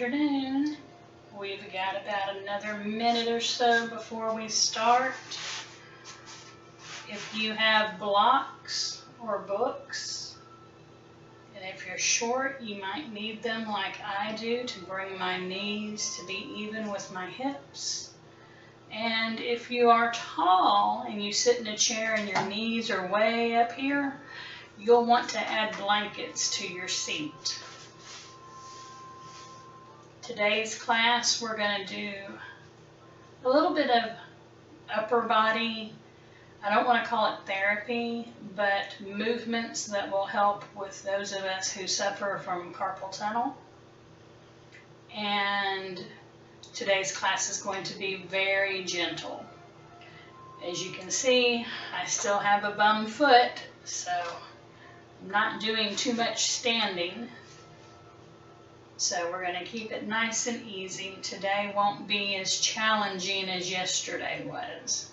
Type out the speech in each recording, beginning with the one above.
afternoon. We've got about another minute or so before we start. If you have blocks or books, and if you're short, you might need them like I do to bring my knees to be even with my hips. And if you are tall and you sit in a chair and your knees are way up here, you'll want to add blankets to your seat. Today's class, we're going to do a little bit of upper body, I don't want to call it therapy, but movements that will help with those of us who suffer from carpal tunnel. And today's class is going to be very gentle. As you can see, I still have a bum foot, so I'm not doing too much standing. So we're going to keep it nice and easy. Today won't be as challenging as yesterday was.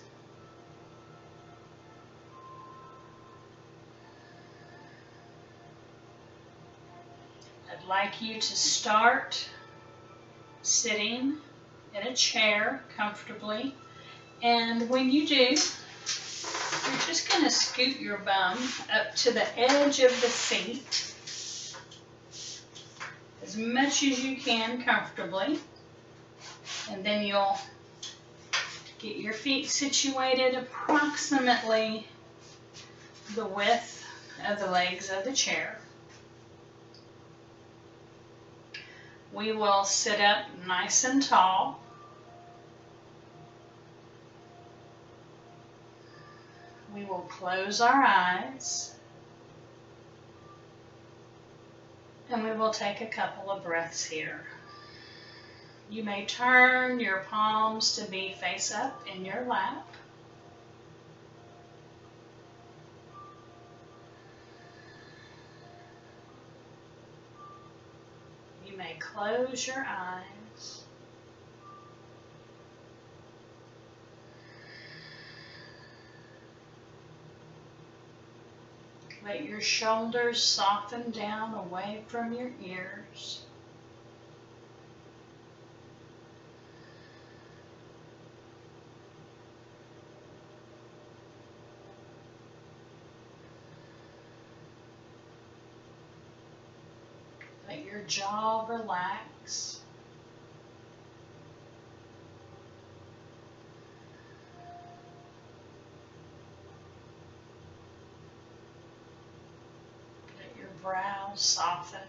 I'd like you to start sitting in a chair comfortably. And when you do, you're just going to scoot your bum up to the edge of the seat as much as you can comfortably, and then you'll get your feet situated approximately the width of the legs of the chair. We will sit up nice and tall. We will close our eyes. And we will take a couple of breaths here. You may turn your palms to be face up in your lap. You may close your eyes. Let your shoulders soften down away from your ears. Let your jaw relax. Brows soften.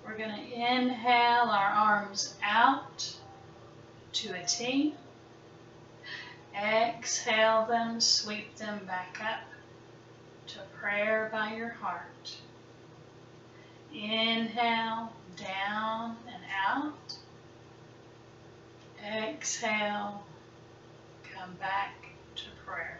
We're going to inhale our arms out to a T. Exhale them, sweep them back up to prayer by your heart. Inhale, down and out. Exhale, come back to prayer.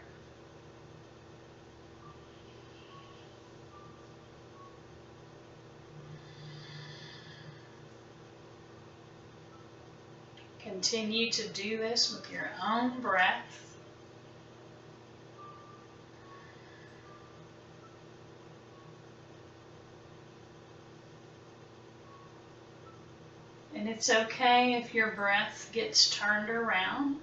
Continue to do this with your own breath. And it's okay if your breath gets turned around.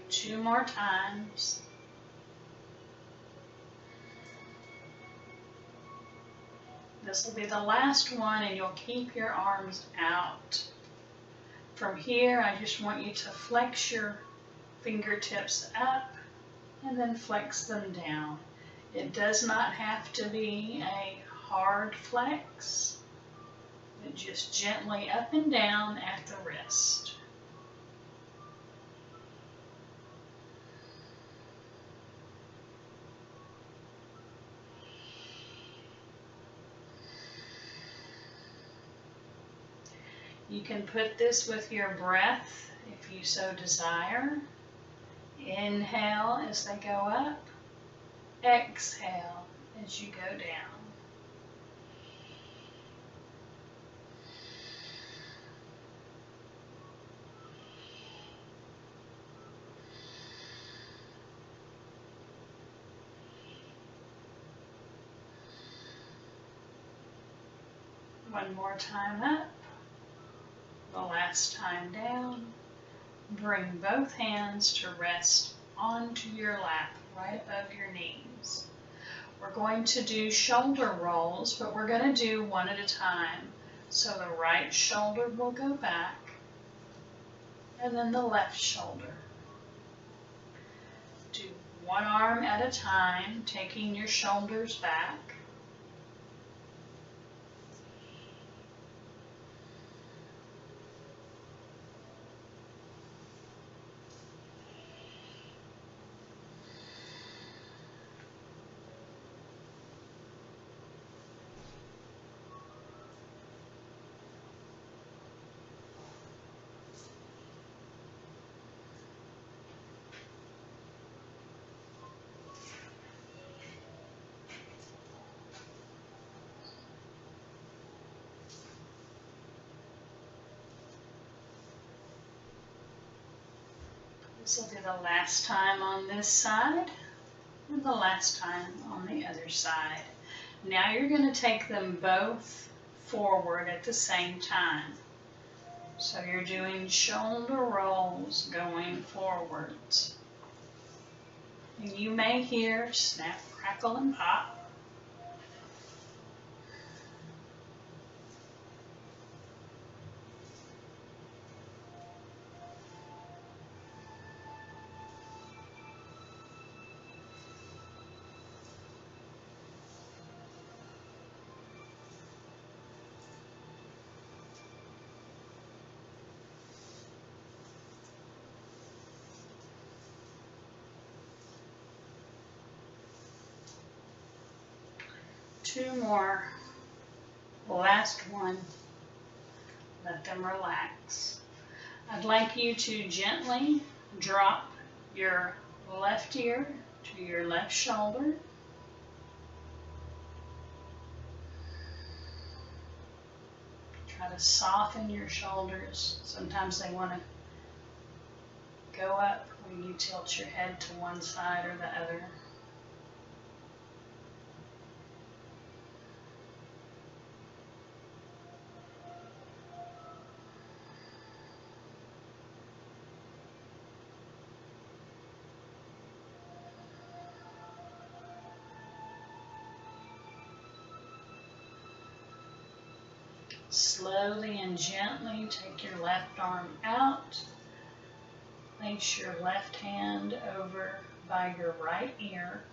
2 more times. This will be the last one, and you'll keep your arms out. From here, I just want you to flex your fingertips up and then flex them down. It does not have to be a hard flex, but just gently up and down at the wrist. You can put this with your breath if you so desire. Inhale as they go up. Exhale as you go down. One more time up. The last time down. Bring both hands to rest onto your lap, right above your knees. We're going to do shoulder rolls, but we're going to do one at a time. So the right shoulder will go back, and then the left shoulder. Do one arm at a time, taking your shoulders back. This will be the last time on this side and the last time on the other side. Now you're going to take them both forward at the same time. So you're doing shoulder rolls going forwards. And you may hear snap, crackle, and pop. Two more. Last one. Let them relax. I'd like you to gently drop your left ear to your left shoulder. Try to soften your shoulders. Sometimes they want to go up when you tilt your head to one side or the other. Slowly and gently take your left arm out. Place your left hand over by your right ear.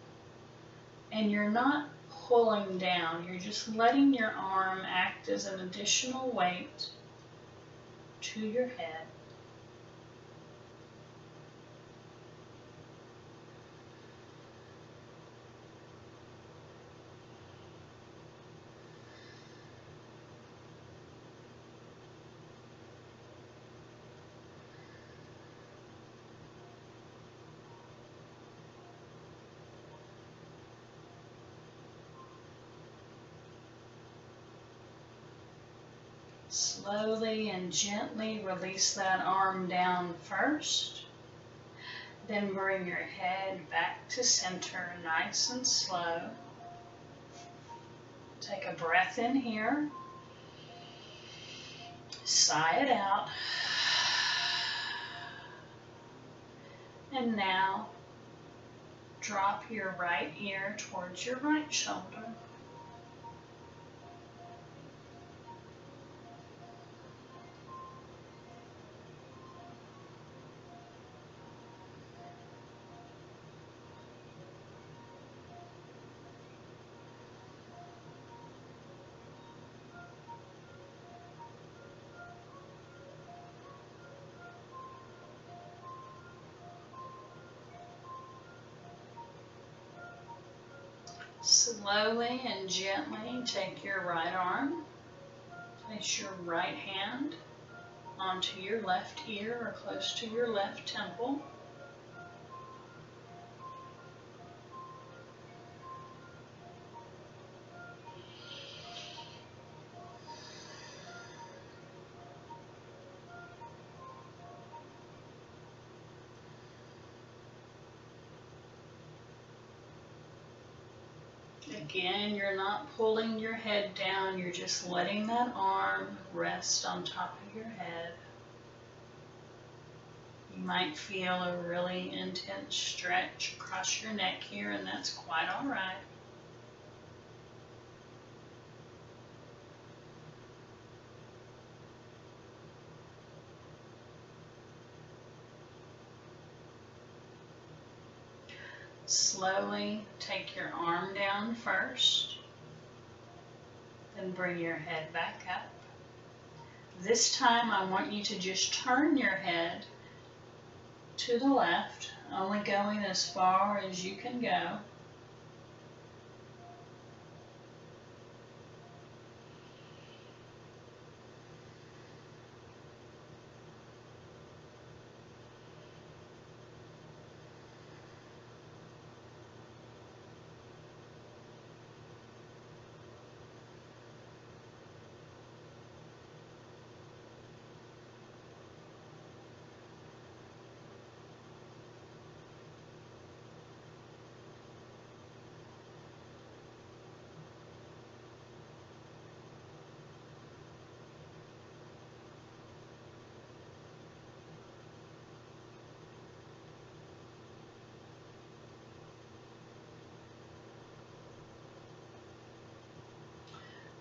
And you're not pulling down. You're just letting your arm act as an additional weight to your head. Slowly and gently release that arm down first. Then bring your head back to center, nice and slow. Take a breath in here. Sigh it out. And now drop your right ear towards your right shoulder. Slowly and gently take your right arm, place your right hand onto your left ear or close to your left temple. Again, you're not pulling your head down, you're just letting that arm rest on top of your head. You might feel a really intense stretch across your neck here, and that's quite all right. Slowly take your arm down first, then bring your head back up. This time I want you to just turn your head to the left, only going as far as you can go.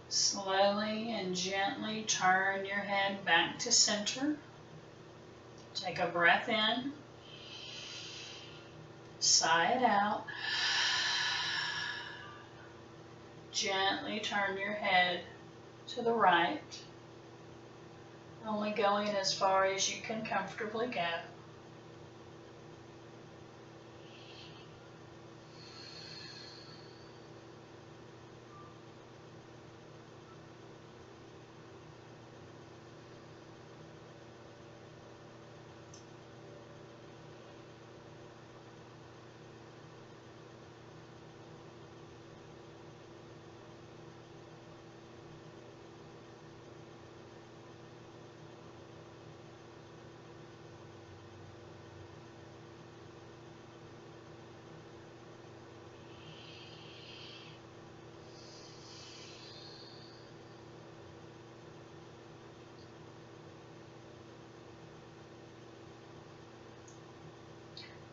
Slowly and gently turn your head back to center. Take a breath in. Sigh it out. Gently turn your head to the right, only going as far as you can comfortably go.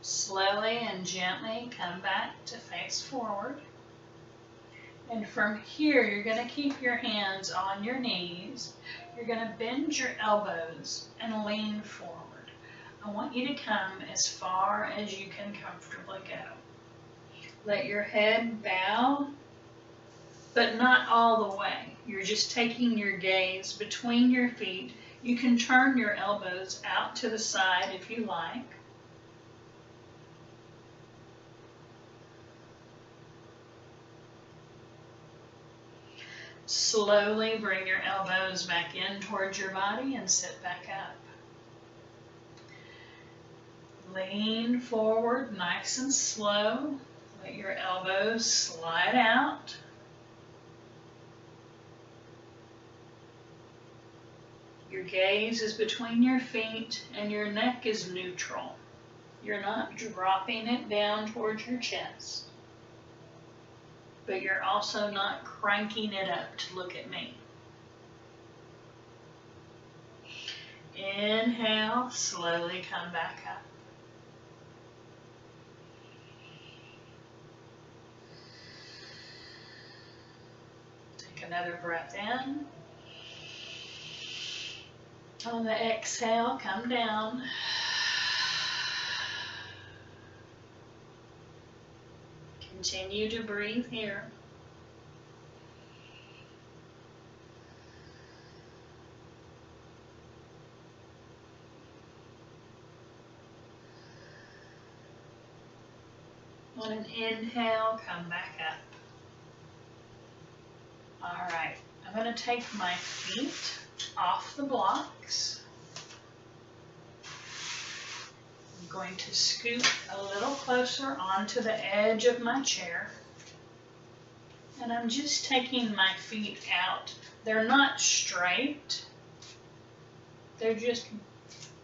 Slowly and gently come back to face forward. And from here, you're going to keep your hands on your knees. You're going to bend your elbows and lean forward. I want you to come as far as you can comfortably go. Let your head bow, but not all the way. You're just taking your gaze between your feet. You can turn your elbows out to the side if you like. Slowly bring your elbows back in towards your body and sit back up. Lean forward nice and slow. Let your elbows slide out. Your gaze is between your feet and your neck is neutral. You're not dropping it down towards your chest, but you're also not cranking it up to look at me. Inhale, slowly come back up. Take another breath in. On the exhale, come down. Continue to breathe here. On an inhale, come back up. All right, I'm going to take my feet off the blocks. I'm going to scoot a little closer onto the edge of my chair. And I'm just taking my feet out. They're not straight. They're just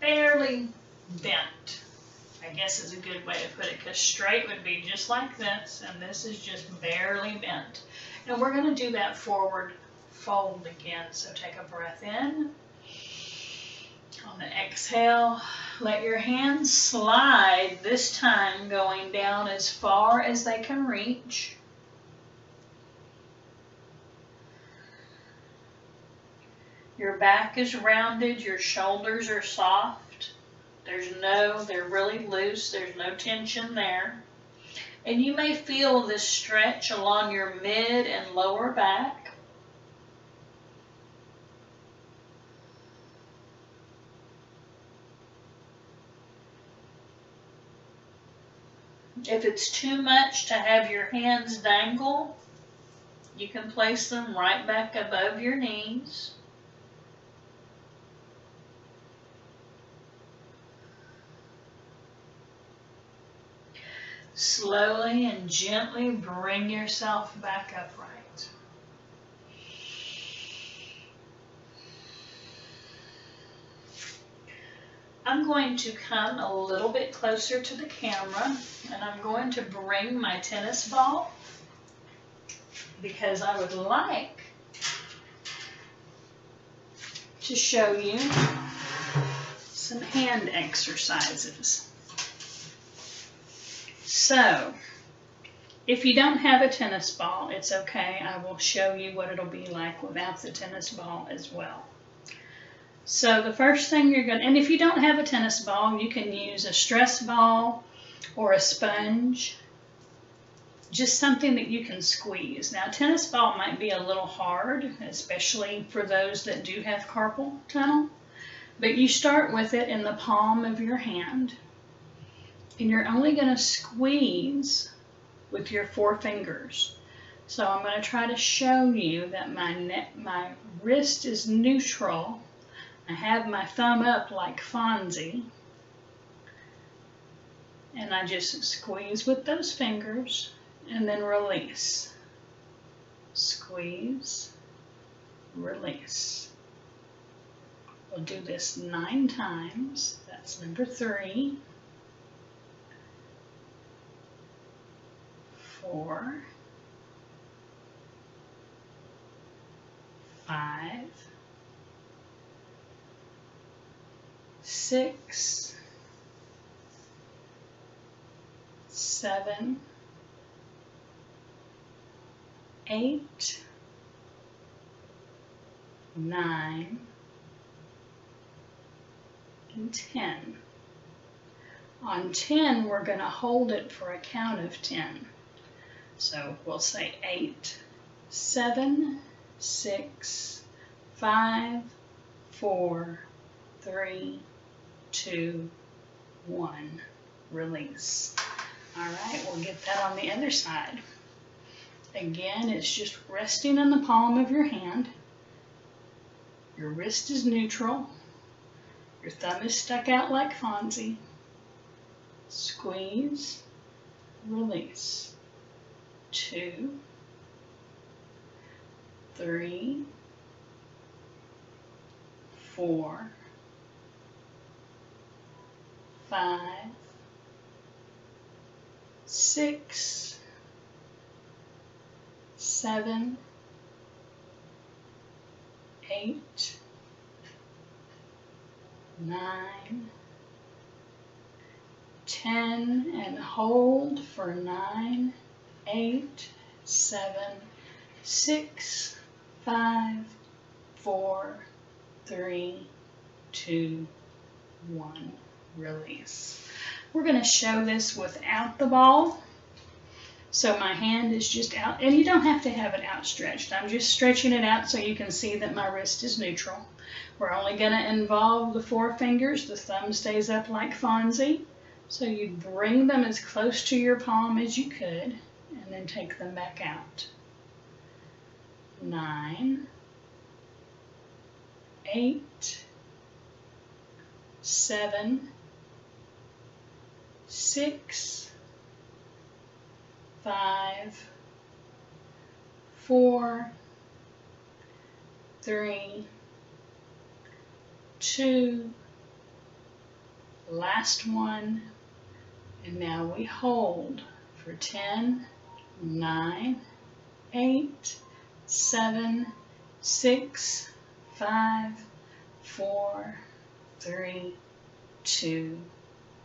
barely bent, I guess is a good way to put it, because straight would be just like this, and this is just barely bent. And we're going to do that forward fold again. So take a breath in. On the exhale, let your hands slide, this time going down as far as they can reach. Your back is rounded, your shoulders are soft. They're really loose, there's no tension there. And you may feel this stretch along your mid and lower back. If it's too much to have your hands dangle, you can place them right back above your knees. Slowly and gently bring yourself back upright. I'm going to come a little bit closer to the camera, and I'm going to bring my tennis ball because I would like to show you some hand exercises. So, if you don't have a tennis ball, it's okay. I will show you what it'll be like without the tennis ball as well. So the first thing and if you don't have a tennis ball, you can use a stress ball or a sponge, just something that you can squeeze. Now, a tennis ball might be a little hard, especially for those that do have carpal tunnel, but you start with it in the palm of your hand. And you're only going to squeeze with your 4 fingers. So I'm going to try to show you that my wrist is neutral. I have my thumb up like Fonzie. And I just squeeze with those fingers and then release. Squeeze, release. We'll do this 9 times. That's number 3. 4, 5, 6, 7, 8, 9, and 10. On 10, we're going to hold it for a count of 10. So we'll say 8, 7, 6, 5, 4, 3, 2, 1. Release. All right, we'll get that on the other side. Again, it's just resting in the palm of your hand. Your wrist is neutral. Your thumb is stuck out like Fonzie. Squeeze, release. 2, 3, 4, 5, 6, 7, 8, 9, 10, and hold for 9, 8, 7, 6, 5, 4, 3, 2, 1. Release. We're going to show this without the ball. So my hand is just out, and you don't have to have it outstretched. I'm just stretching it out so you can see that my wrist is neutral. We're only going to involve the 4 fingers. The thumb stays up like Fonzie. So you bring them as close to your palm as you could, and then take them back out. 9, 8, 7, 6, 5, 4, 3, 2, last one, and now we hold for 10, 9, 8, 7, 6, 5, 4, 3, 2,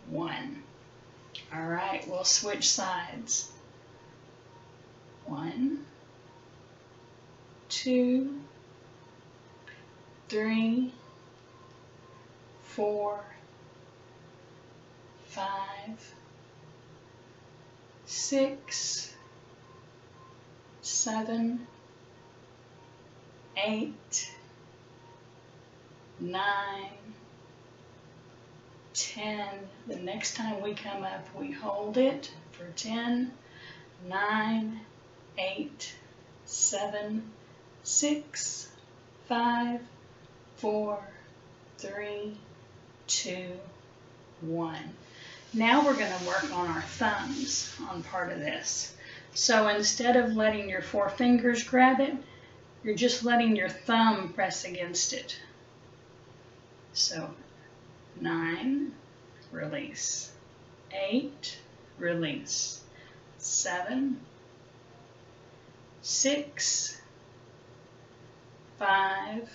1. All right, we'll switch sides. 1, 2, 3, 4, 5, 6, 7, 8, 9, 10. The next time we come up, we hold it for 10, 9, 8, 7, 6, 5, 4, 3, 2, 1. Now we're going to work on our thumbs on part of this. So instead of letting your 4 fingers grab it, you're just letting your thumb press against it. So 9, release. 8, release. 7, 6, 5,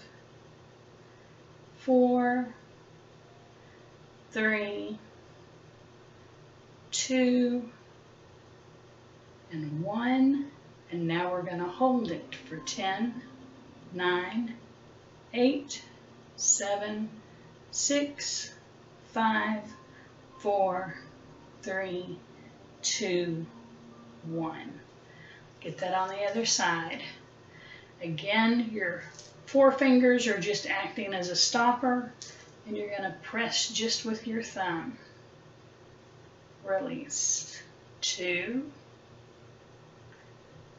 4, 3, 2, and 1. And now we're going to hold it for 10, 9, 8, 7, 6, 5, 4, 3, 2, 1. Get that on the other side. Again, your 4 fingers are just acting as a stopper, and you're going to press just with your thumb. Release. 2,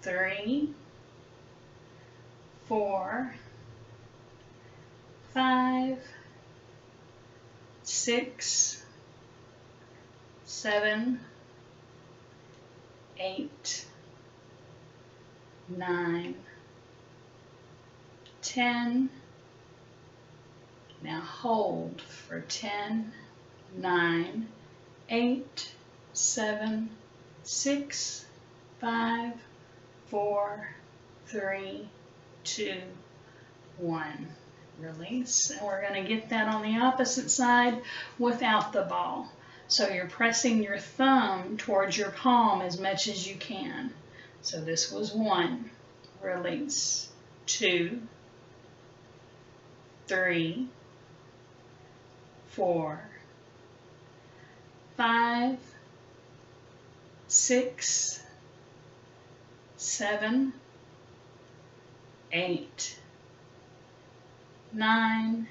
3, 4, 5, 6, 7, 8, 9, 10. Now hold for 10, 9, 8, 7, 6, 5, 4, 3, 2, 1. Release. And we're going to get that on the opposite side without the ball. So you're pressing your thumb towards your palm as much as you can. So this was 1. Release. 2, 3, 4, 5, 6, 7, 8, 9,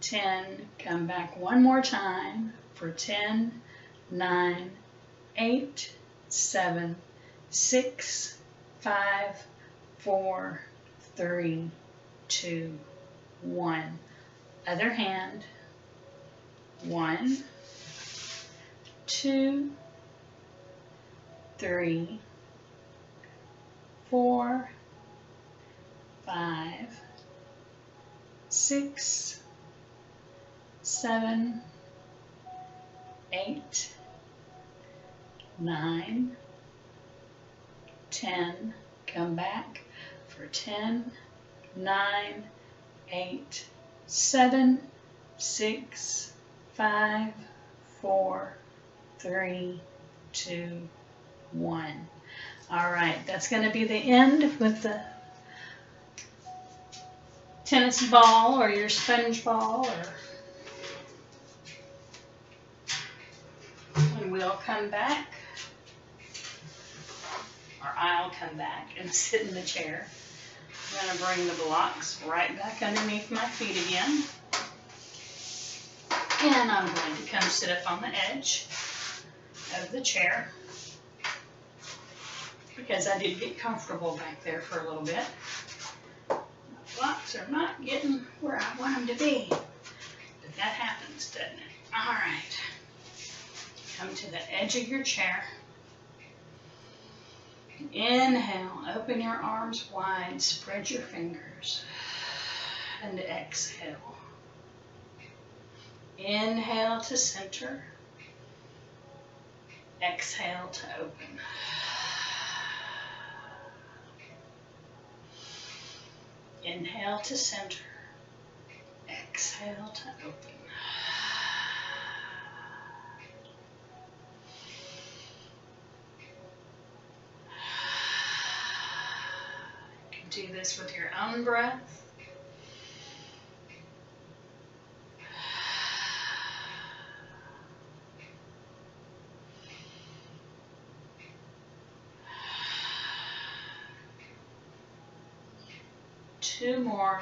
10. Come back one more time for 10, 9, 8, 7, 6, 5, 4, 3, 2, 1. Other hand. 1, 2, 3, 4, 5, 6, 7, 8, 9, 10. Come back for 10, 9, 8, 7, 6, 5, 4, 3, 2, 1. All right, that's going to be the end with the tennis ball or your sponge ball, and we'll come back, or I'll come back and sit in the chair. I'm going to bring the blocks right back underneath my feet again. And I'm going to come sit up on the edge of the chair because I did get comfortable back there for a little bit. My blocks are not getting where I want them to be, but that happens, doesn't it? All right. Come to the edge of your chair. Inhale, open your arms wide, spread your fingers, and exhale. Inhale to center, exhale to open. Inhale to center, exhale to open. Do this with your own breath. Two more.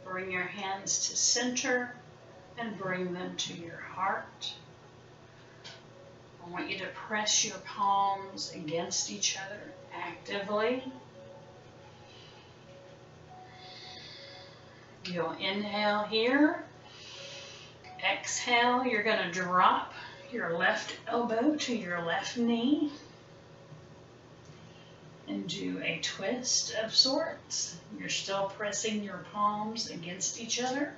Bring your hands to center and bring them to your heart. I want you to press your palms against each other actively. You'll inhale here. Exhale, you're going to drop your left elbow to your left knee and do a twist of sorts. You're still pressing your palms against each other.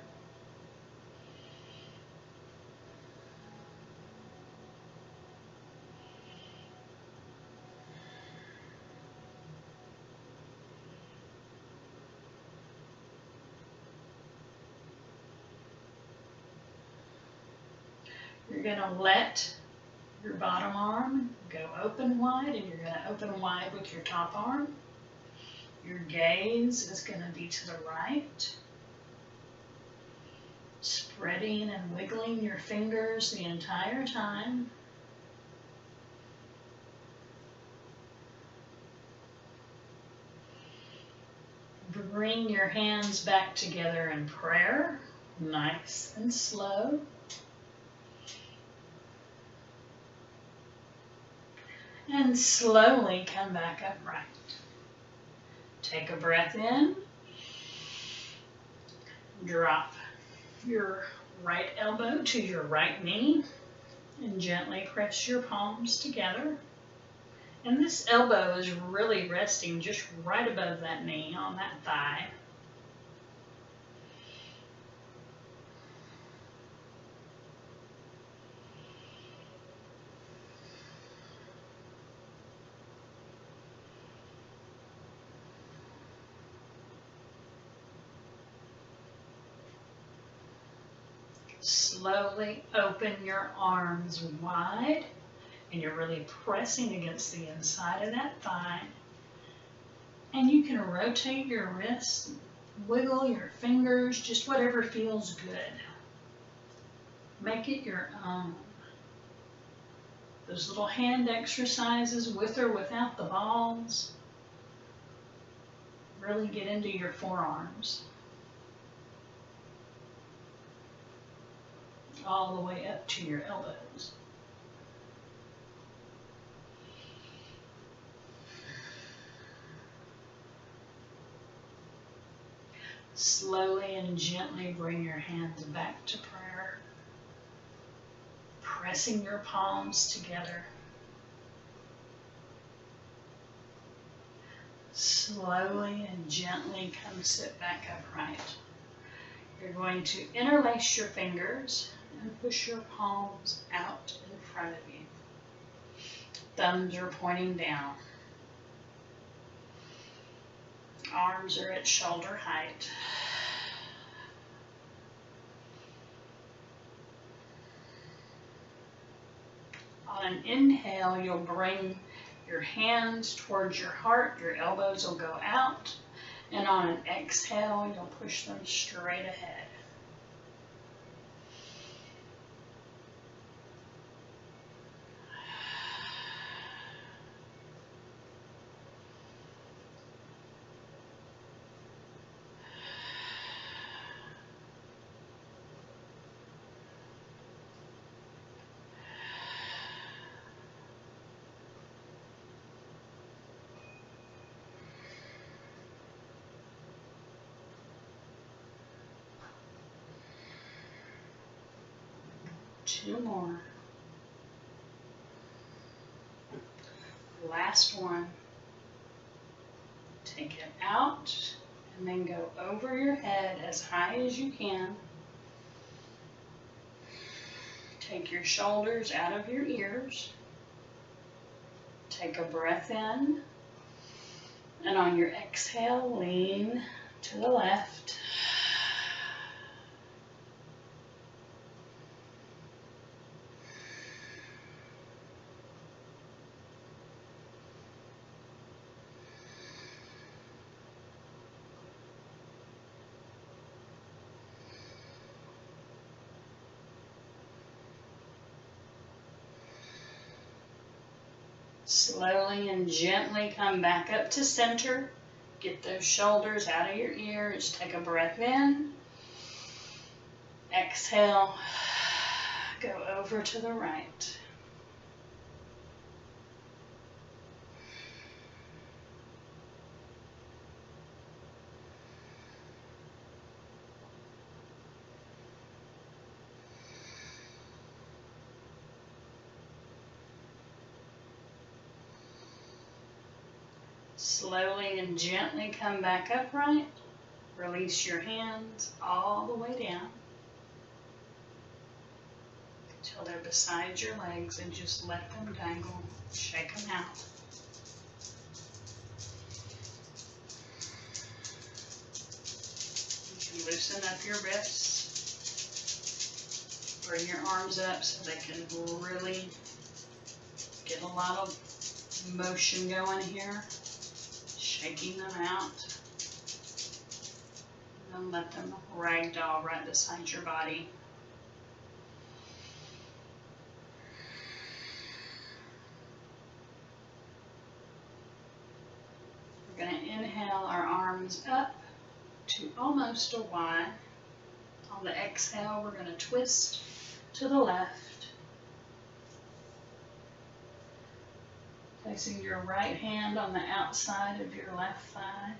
You're going to let your bottom arm go open wide, and you're going to open wide with your top arm. Your gaze is going to be to the right, spreading and wiggling your fingers the entire time. Bring your hands back together in prayer, nice and slow. And slowly come back upright. Take a breath in. Drop your right elbow to your right knee and gently press your palms together. And this elbow is really resting just right above that knee on that thigh. Slowly open your arms wide, and you're really pressing against the inside of that thigh. And you can rotate your wrists, wiggle your fingers, just whatever feels good. Make it your own. Those little hand exercises with or without the balls. Really get into your forearms. All the way up to your elbows. Slowly and gently bring your hands back to prayer, pressing your palms together. Slowly and gently come sit back upright. You're going to interlace your fingers and push your palms out in front of you. Thumbs are pointing down. Arms are at shoulder height. inhale, you'll bring your hands towards your heart. Your elbows will go out. And on an exhale, you'll push them straight ahead. Two more. Last one. Take it out and then go over your head as high as you can. Take your shoulders out of your ears. Take a breath in. And on your exhale, lean to the left. Slowly and gently come back up to center. Get those shoulders out of your ears. Take a breath in. Exhale. Go over to the right. Slowly and gently come back upright. Release your hands all the way down until they're beside your legs, and just let them dangle. Shake them out. You can loosen up your wrists. Bring your arms up so they can really get a lot of motion going here. Shaking them out. And let them ragdoll right beside your body. We're going to inhale our arms up to almost a Y. On the exhale, we're going to twist to the left. Placing your right hand on the outside of your left thigh.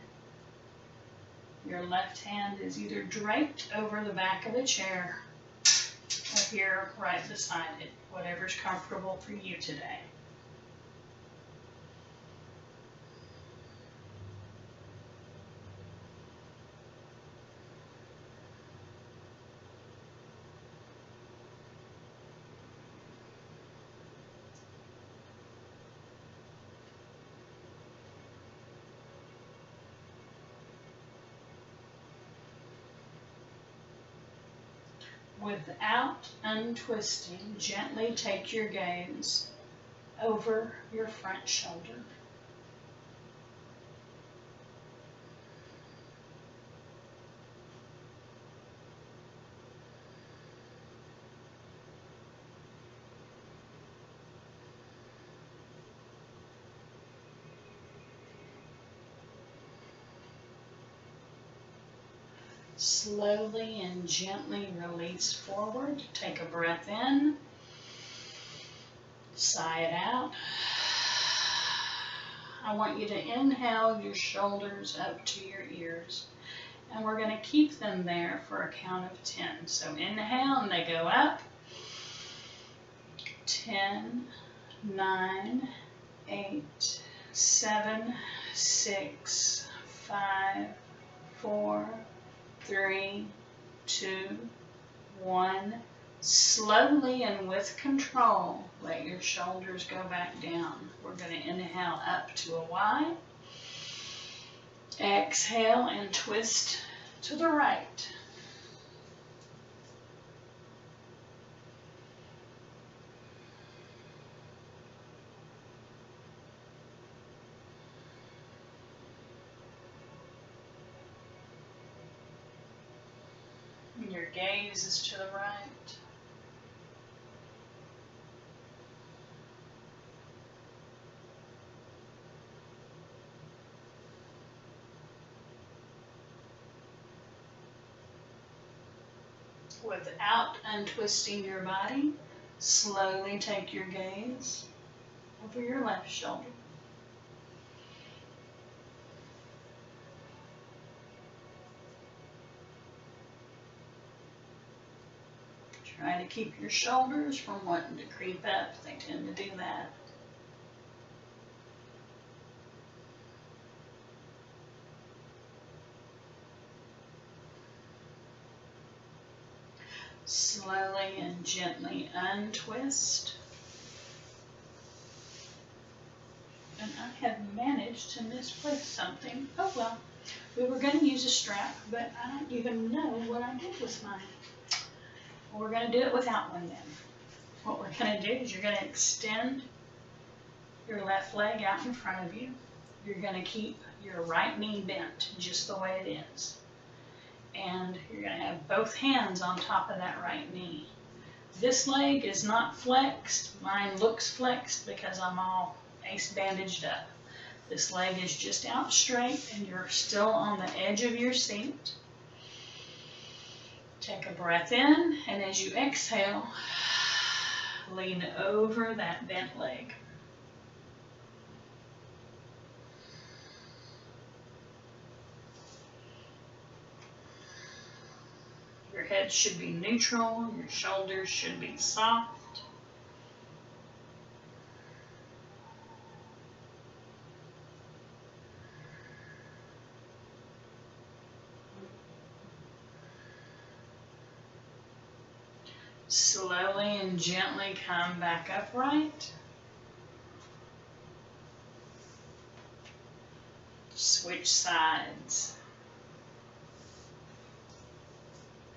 Your left hand is either draped over the back of a chair or here right beside it, whatever's comfortable for you today. Without untwisting, gently take your gaze over your front shoulder. Slowly and gently release forward. Take a breath in. Sigh it out. I want you to inhale your shoulders up to your ears. And we're going to keep them there for a count of 10. So inhale and they go up. 10, 9, 8, 7, 6, 5, 4, 3, 2, 1. Slowly and with control, let your shoulders go back down. We're going to inhale up to a Y. Exhale and twist to the right. your gaze is to the right. Without untwisting your body, slowly take your gaze over your left shoulder. Try to keep your shoulders from wanting to creep up. They tend to do that. Slowly and gently untwist. And I have managed to misplace something. Oh well, we were going to use a strap, but I don't even know what I did with mine. We're going to do it without one then. What we're going to do is you're going to extend your left leg out in front of you. You're going to keep your right knee bent just the way it is. And you're going to have both hands on top of that right knee. This leg is not flexed. Mine looks flexed because I'm all ace bandaged up. This leg is just out straight and you're still on the edge of your seat. Take a breath in, and as you exhale, lean over that bent leg. Your head should be neutral, your shoulders should be soft. Slowly and gently come back upright. Switch sides.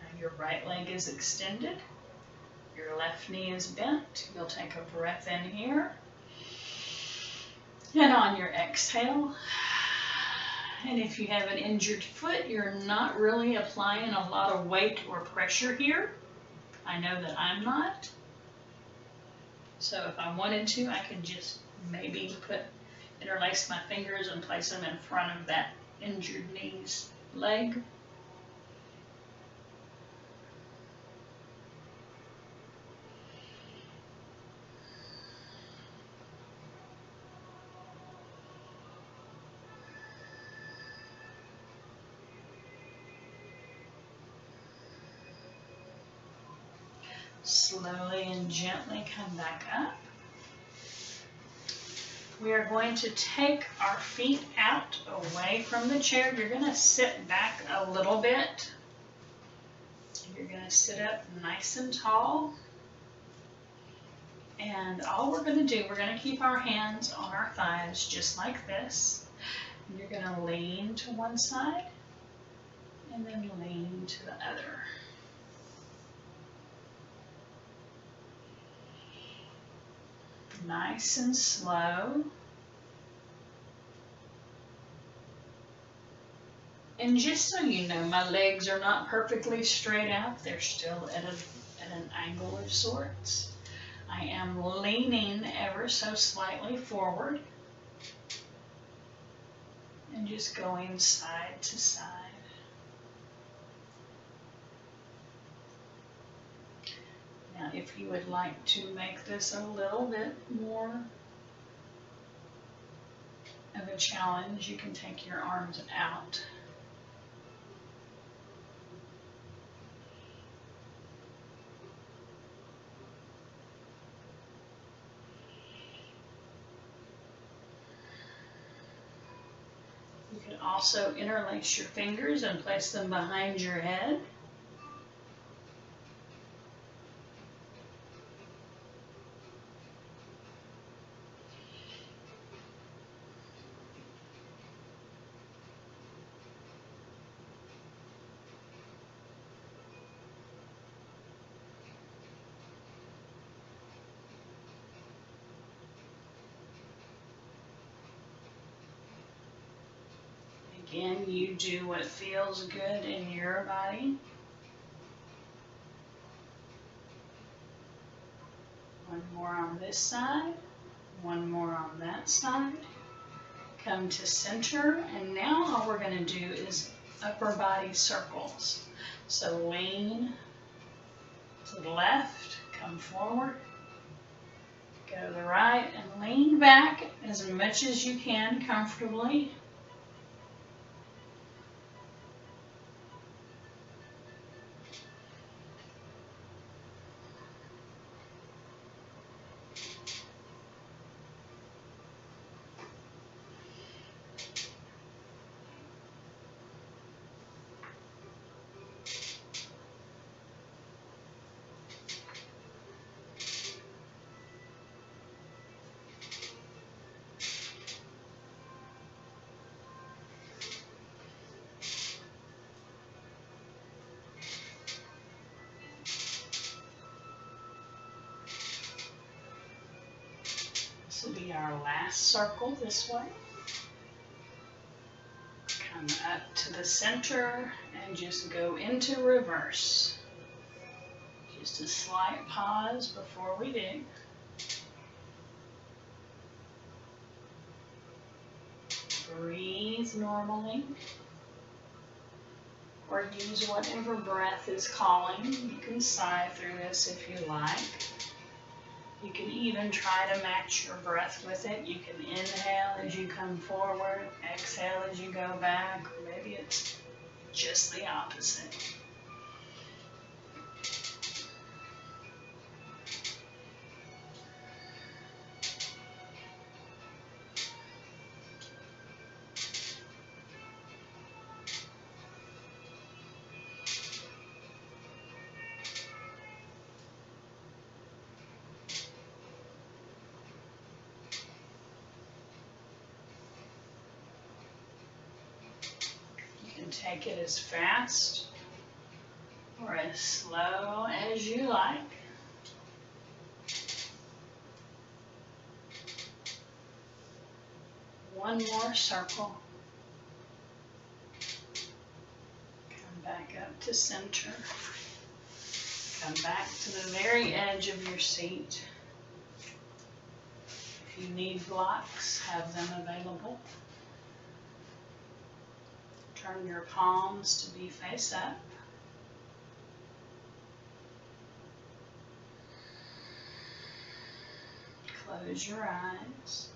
Now your right leg is extended. Your left knee is bent. You'll take a breath in here. And on your exhale, and if you have an injured foot, you're not really applying a lot of weight or pressure here. I know that I'm not. So if I wanted to, I could just maybe interlace my fingers and place them in front of that injured knee's leg. Slowly and gently come back up. We are going to take our feet out away from the chair. You're going to sit back a little bit. You're going to sit up nice and tall. And all we're going to do, we're going to keep our hands on our thighs just like this. And you're going to lean to one side and then lean to the other. Nice and slow. And just so you know, my legs are not perfectly straight out. They're still at an angle of sorts. I am leaning ever so slightly forward and just going side to side. Now, if you would like to make this a little bit more of a challenge, you can take your arms out. You can also interlace your fingers and place them behind your head. Again, you do what feels good in your body. One more on this side, one more on that side. Come to center, and now all we're going to do is upper body circles. So lean to the left, come forward, go to the right, and lean back as much as you can comfortably. This will be our last circle this way. Come up to the center and just go into reverse. Just a slight pause before we do. Breathe normally, or use whatever breath is calling. You can sigh through this if you like. You can even try to match your breath with it. You can inhale as you come forward, exhale as you go back, or maybe it's just the opposite. Take it as fast or as slow as you like. One more circle. Come back up to center. Come back to the very edge of your seat. If you need blocks, have them available. Turn your palms to be face up. Close your eyes.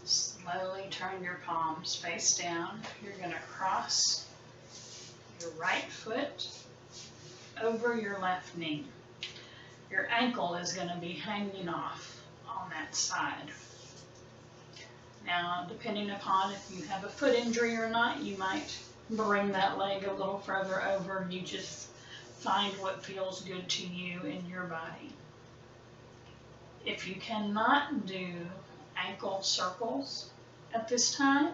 Slowly turn your palms face down. You're going to cross your right foot over your left knee. Your ankle is going to be hanging off on that side. Now, depending upon if you have a foot injury or not, you might bring that leg a little further over. You just find what feels good to you in your body. If you cannot do ankle circles at this time,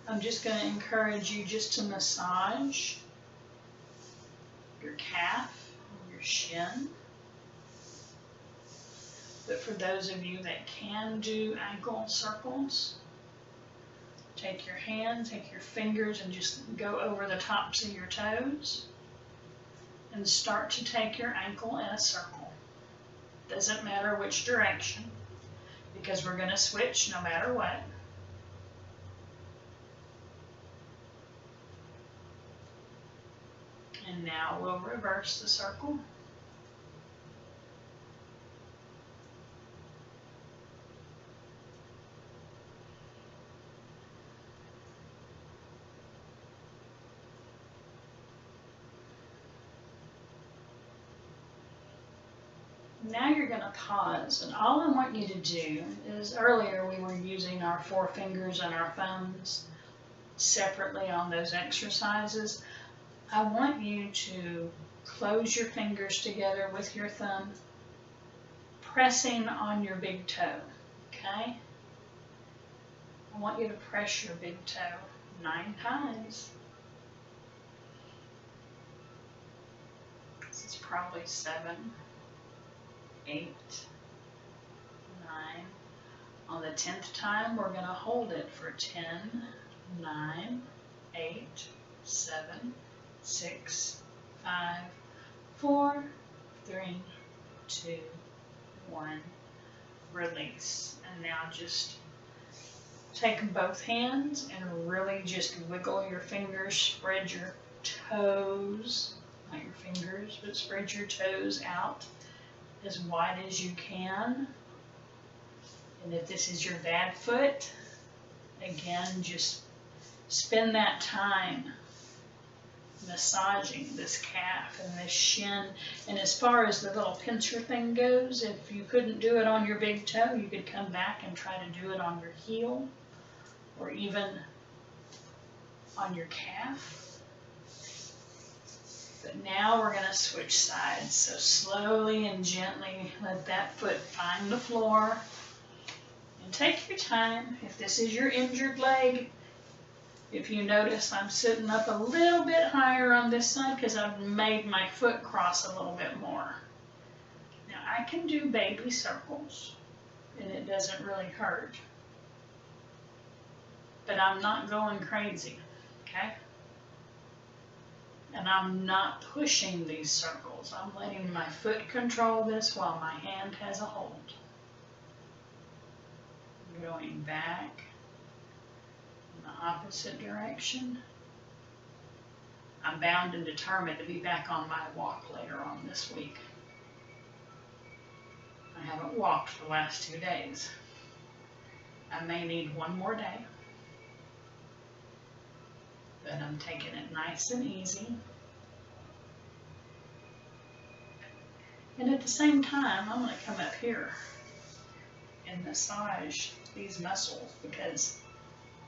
I'm just going to encourage you just to massage your calf and your shin. But for those of you that can do ankle circles, take your hand, take your fingers, and just go over the tops of your toes and start to take your ankle in a circle. Doesn't matter which direction, because we're going to switch no matter what. And now we'll reverse the circle. Now you're going to pause, and all I want you to do is, earlier we were using our forefingers and our thumbs separately on those exercises. I want you to close your fingers together with your thumb, pressing on your big toe, okay? I want you to press your big toe 9 times. This is probably 7, 8, 9. On the 10th time, we're going to hold it for 10, 9, 8, 7, 6, 5, 4, 3, 2, 1. Release. And now just take both hands and really just wiggle your fingers, spread your toes, not your fingers, but spread your toes out as wide as you can. And if this is your bad foot, again, just spend that time massaging this calf and this shin. And as far as the little pincer thing goes, if you couldn't do it on your big toe, you could come back and try to do it on your heel or even on your calf. But now we're going to switch sides. So slowly and gently let that foot find the floor. And take your time. If this is your injured leg, if you notice I'm sitting up a little bit higher on this side because I've made my foot cross a little bit more. Now I can do baby circles and it doesn't really hurt. But I'm not going crazy, okay? And I'm not pushing these circles. I'm letting my foot control this while my hand has a hold. Going back in the opposite direction. I'm bound and determined to be back on my walk later on this week. I haven't walked for the last 2 days. I may need 1 more day. But I'm taking it nice and easy. And at the same time, I'm going to come up here and massage these muscles because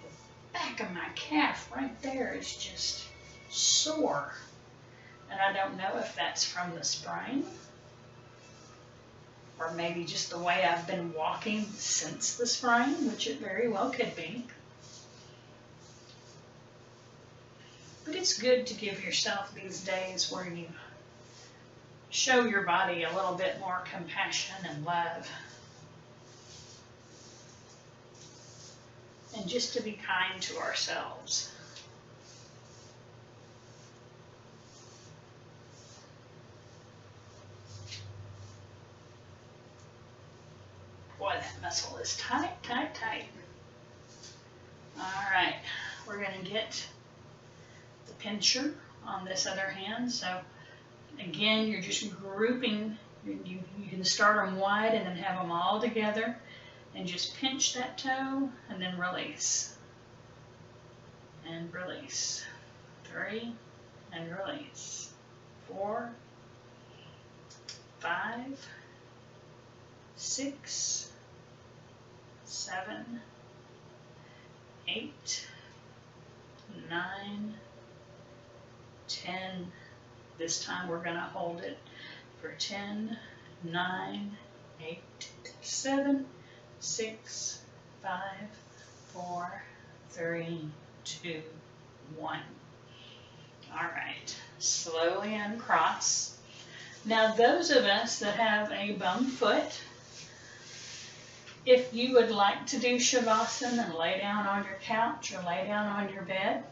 the back of my calf right there is just sore. And I don't know if that's from the sprain or maybe just the way I've been walking since the sprain, which it very well could be. But it's good to give yourself these days where you show your body a little bit more compassion and love. And just to be kind to ourselves. Boy, that muscle is tight, tight, tight. All right, we're going to get the pincher on this other hand. So again, you're just grouping. You can start them wide and then have them all together. And just pinch that toe and then release. And release. 3 and release. 4, 5, 6, 7, 8, 9, 10. This time we're going to hold it for 10, 9, 8, 7, 6, 5, 4, 3, 2, 1. All right, slowly uncross. Now those of us that have a bum foot, if you would like to do Shavasana and lay down on your couch or lay down on your bed,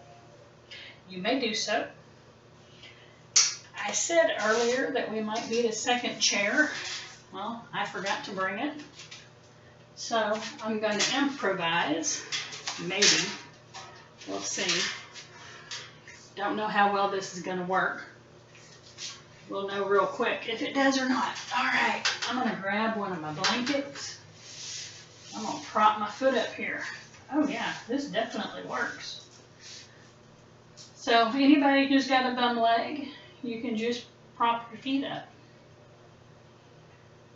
you may do so. I said earlier that we might need a second chair. Well, I forgot to bring it. So I'm going to improvise, maybe. We'll see. Don't know how well this is going to work. We'll know real quick if it does or not. All right, I'm going to grab one of my blankets. I'm going to prop my foot up here. Oh yeah, this definitely works. So anybody who's got a bum leg, you can just prop your feet up.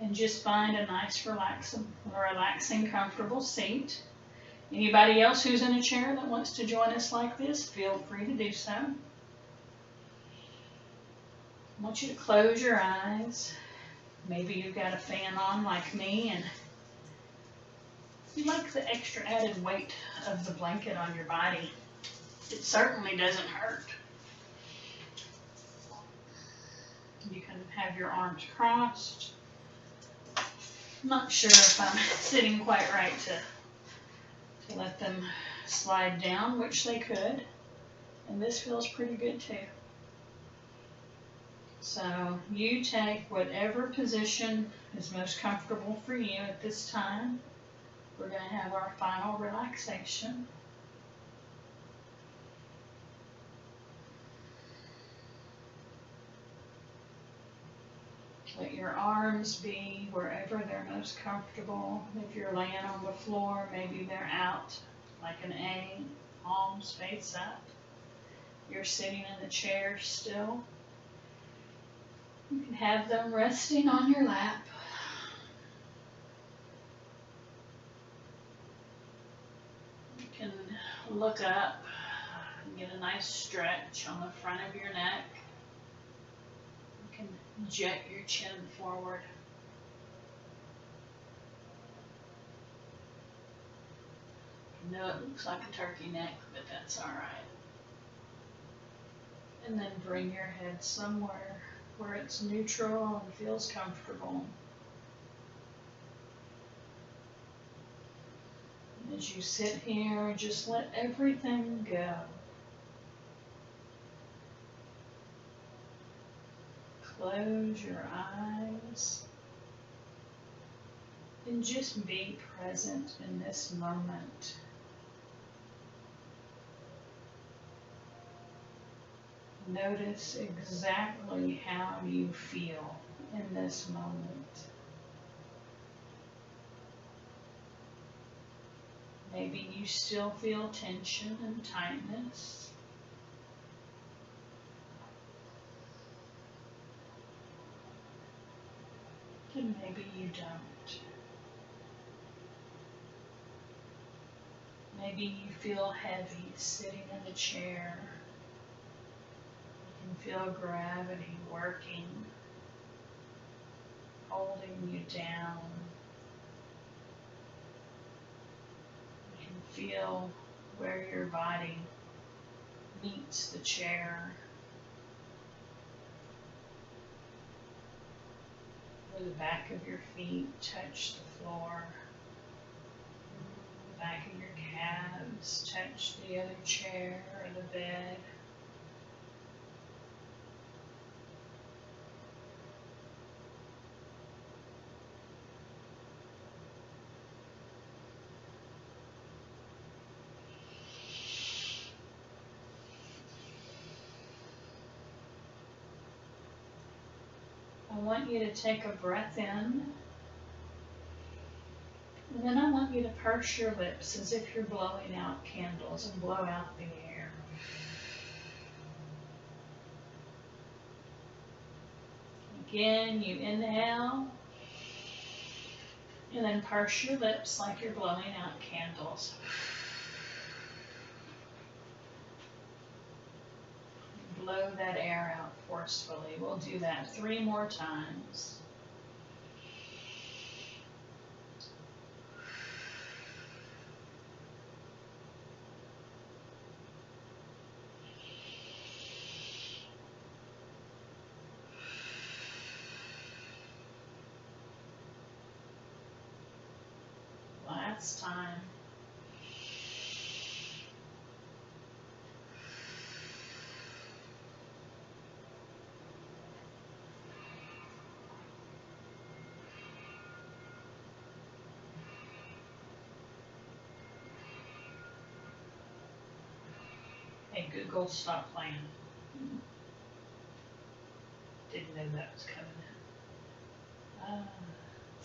And just find a nice, relaxing, comfortable seat. Anybody else who's in a chair that wants to join us like this, feel free to do so. I want you to close your eyes. Maybe you've got a fan on like me, and you like the extra added weight of the blanket on your body. It certainly doesn't hurt. You can have your arms crossed. I'm not sure if I'm sitting quite right to let them slide down, which they could. And this feels pretty good too. So you take whatever position is most comfortable for you at this time. We're going to have our final relaxation. Let your arms be wherever they're most comfortable. If you're laying on the floor, maybe they're out like an A, palms face up. You're sitting in the chair still. You can have them resting on your lap. You can look up and get a nice stretch on the front of your neck. You can jet your chin forward. I know it looks like a turkey neck, but that's all right. And then bring your head somewhere where it's neutral and feels comfortable. And as you sit here, just let everything go. Close your eyes and just be present in this moment. Notice exactly how you feel in this moment. Maybe you still feel tension and tightness. And maybe you don't. Maybe you feel heavy sitting in the chair. You can feel gravity working, holding you down. You can feel where your body meets the chair. Where the back of your feet touch the floor. The back of your calves touch the other chair or the bed. I want you to take a breath in, and then I want you to purse your lips as if you're blowing out candles and blow out the air. Again, you inhale, and then purse your lips like you're blowing out candles. Blow that air out forcefully. We'll do that 3 more times. Last time. Hey Google, stop playing. Didn't know that was coming in.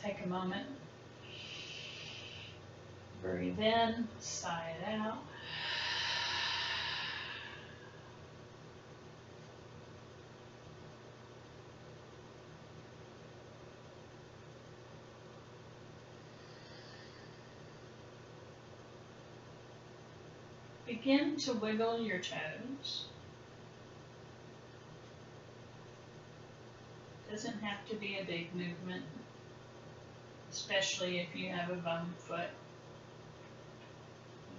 Take a moment. Breathe in, sigh it out. begin to wiggle your toes. Doesn't have to be a big movement, especially if you have a bum foot.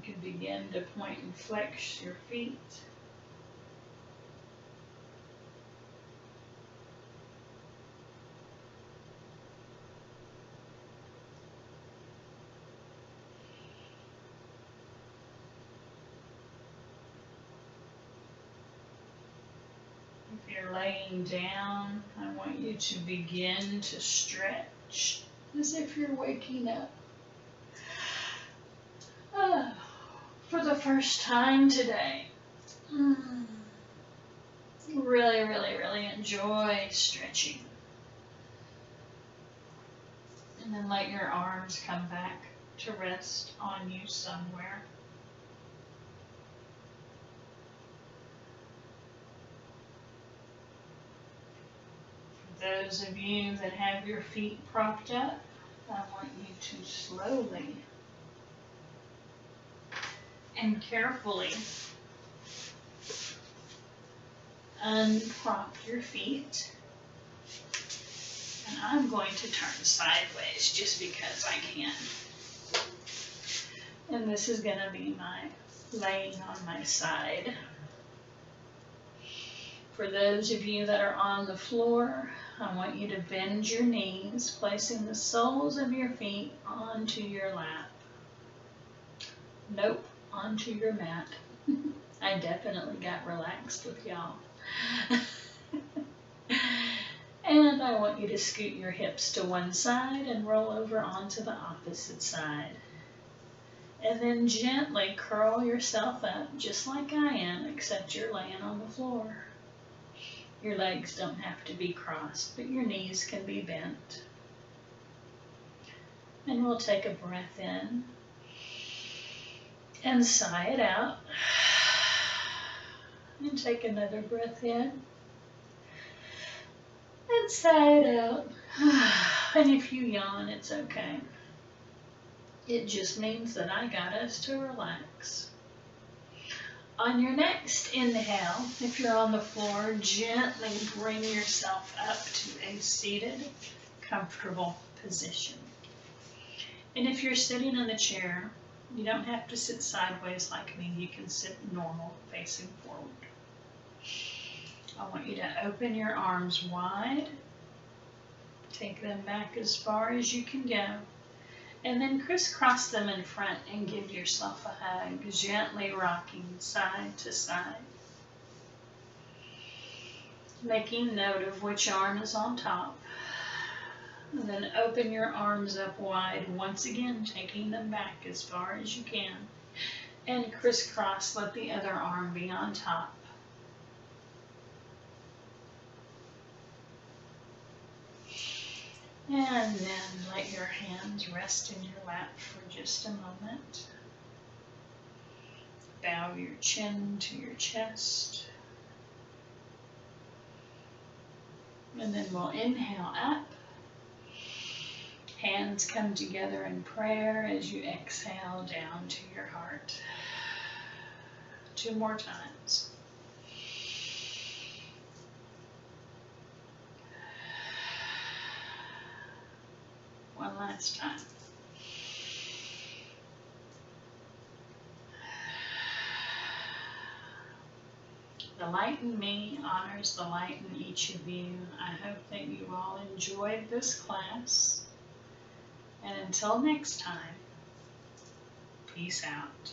You can begin to point and flex your feet. If you're laying down, I want you to begin to stretch as if you're waking up. For the first time today. Really, really, really enjoy stretching. And then let your arms come back to rest on you somewhere. Those of you that have your feet propped up, I want you to slowly and carefully unprop your feet. And I'm going to turn sideways just because I can. And this is going to be my laying on my side. For those of you that are on the floor, I want you to bend your knees, placing the soles of your feet onto your lap. Nope, onto your mat. I definitely got relaxed with y'all. And I want you to scoot your hips to one side and roll over onto the opposite side. And then gently curl yourself up just like I am, except you're laying on the floor. Your legs don't have to be crossed, but your knees can be bent. And we'll take a breath in and sigh it out. And take another breath in and sigh it out. And if you yawn, it's okay. It just means that I got us to relax. On your next inhale, if you're on the floor, gently bring yourself up to a seated, comfortable position. And if you're sitting in the chair, you don't have to sit sideways like me. You can sit normal, facing forward. I want you to open your arms wide. Take them back as far as you can go. And then crisscross them in front and give yourself a hug, gently rocking side to side. Making note of which arm is on top. And then open your arms up wide, once again taking them back as far as you can. And crisscross, let the other arm be on top. And then let your hands rest in your lap for just a moment. Bow your chin to your chest. And then we'll inhale up. Hands come together in prayer as you exhale down to your heart. 2 more times. One last time. The light in me honors the light in each of you. I hope that you all enjoyed this class. And until next time, peace out.